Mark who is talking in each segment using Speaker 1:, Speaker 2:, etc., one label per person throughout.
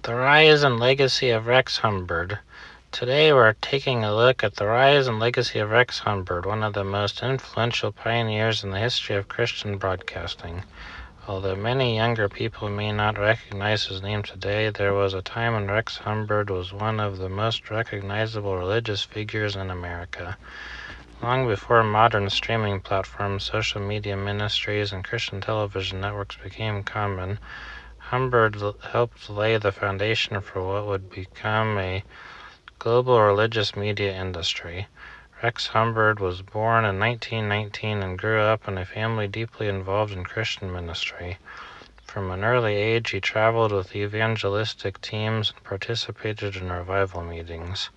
Speaker 1: The rise and legacy of Rex Humbard. Today we're taking a look at the rise and legacy of Rex Humbard, one of the most influential pioneers in the history of Christian broadcasting. Although many younger people may not recognize his name today, there was a time when Rex Humbard was one of the most recognizable religious figures in America. Long before modern streaming platforms, social media ministries, and Christian television networks became common, Humbard helped lay the foundation for what would become a global religious media industry. Rex Humbard was born in 1919 and grew up in a family deeply involved in Christian ministry. From an early age, he traveled with evangelistic teams and participated in revival meetings.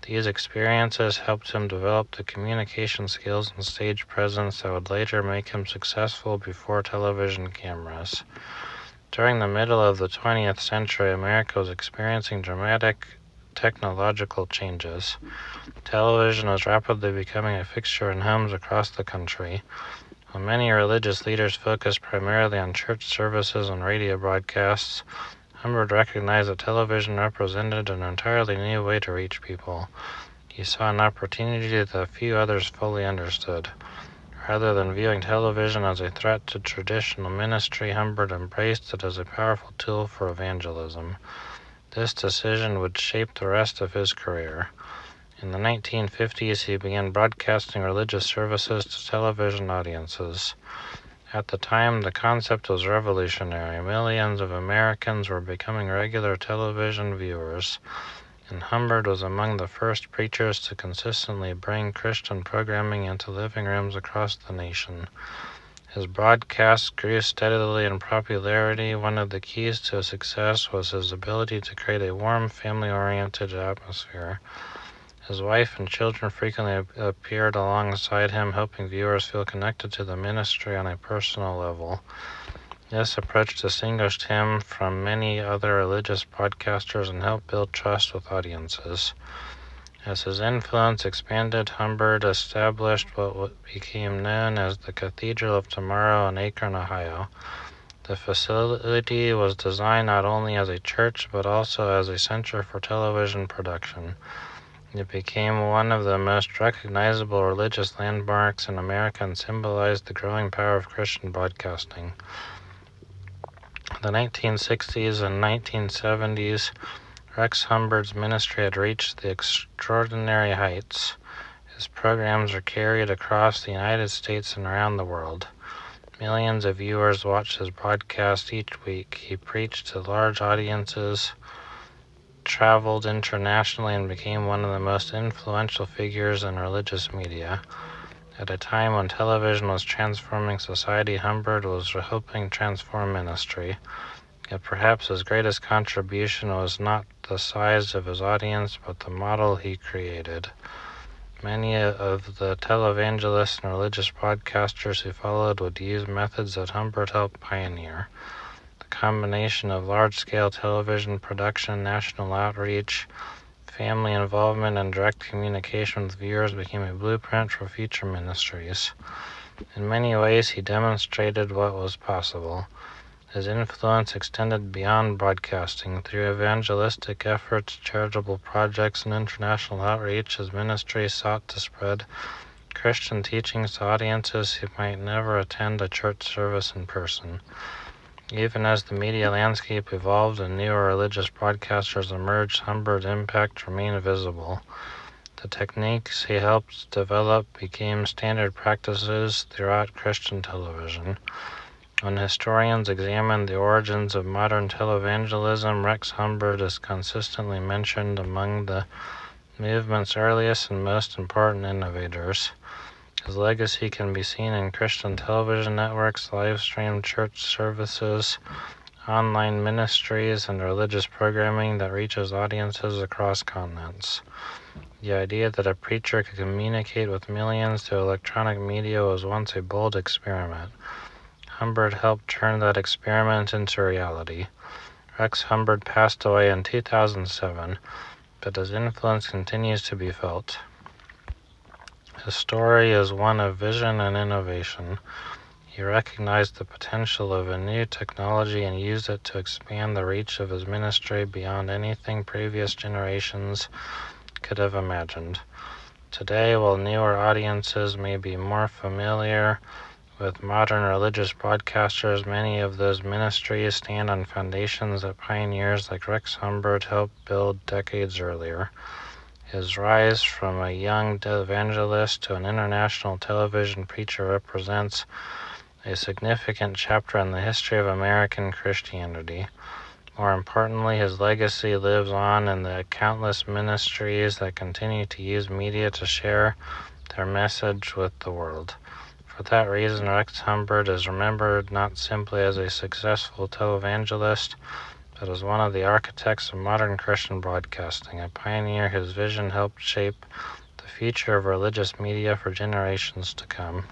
Speaker 1: These experiences helped him develop the communication skills and stage presence that would later make him successful before television cameras. During the middle of the 20th century, America was experiencing dramatic technological changes. Television was rapidly becoming a fixture in homes across the country. While many religious leaders focused primarily on church services and radio broadcasts, Humbard recognized that television represented an entirely new way to reach people. He saw an opportunity that few others fully understood. Rather than viewing television as a threat to traditional ministry, Humbard embraced it as a powerful tool for evangelism. This decision would shape the rest of his career. In the 1950s, he began broadcasting religious services to television audiences. At the time, the concept was revolutionary. Millions of Americans were becoming regular television viewers, and Humbard was among the first preachers to consistently bring Christian programming into living rooms across the nation. His broadcasts grew steadily in popularity. One of the keys to his success was his ability to create a warm, family-oriented atmosphere. His wife and children frequently appeared alongside him, helping viewers feel connected to the ministry on a personal level. This approach distinguished him from many other religious broadcasters and helped build trust with audiences. As his influence expanded, Humbard established what became known as the Cathedral of Tomorrow in Akron, Ohio. The facility was designed not only as a church but also as a center for television production. It became one of the most recognizable religious landmarks in America and symbolized the growing power of Christian broadcasting. The 1960s and 1970s, Rex Humbard's ministry had reached the extraordinary heights. His programs were carried across the United States and around the world. Millions of viewers watched his broadcast each week. He preached to large audiences, traveled internationally, and became one of the most influential figures in religious media. At a time when television was transforming society, Humbard was helping transform ministry. Yet perhaps his greatest contribution was not the size of his audience, but the model he created. Many of the televangelists and religious broadcasters who followed would use methods that Humbard helped pioneer. The combination of large-scale television production, national outreach, family involvement, and direct communication with viewers became a blueprint for future ministries. In many ways, he demonstrated what was possible. His influence extended beyond broadcasting. Through evangelistic efforts, charitable projects, and international outreach, his ministry sought to spread Christian teachings to audiences who might never attend a church service in person. Even as the media landscape evolved and newer religious broadcasters emerged, Humbard's impact remained visible. The techniques he helped develop became standard practices throughout Christian television. When historians examine the origins of modern televangelism, Rex Humbard is consistently mentioned among the movement's earliest and most important innovators. His legacy can be seen in Christian television networks, live-streamed church services, online ministries, and religious programming that reaches audiences across continents. The idea that a preacher could communicate with millions through electronic media was once a bold experiment. Humbard helped turn that experiment into reality. Rex Humbard passed away in 2007, but his influence continues to be felt. His story is one of vision and innovation. He He recognized the potential of a new technology and used it to expand the reach of his ministry beyond anything previous generations could have imagined. Today, while newer audiences may be more familiar with modern religious broadcasters, many of those ministries stand on foundations that pioneers like Rex Humbard helped build decades earlier. His rise from a young evangelist to an international television preacher represents a significant chapter in the history of American Christianity. More importantly, his legacy lives on in the countless ministries that continue to use media to share their message with the world. For that reason, Rex Humbard is remembered not simply as a successful televangelist, but as one of the architects of modern Christian broadcasting, a pioneer whose vision helped shape the future of religious media for generations to come.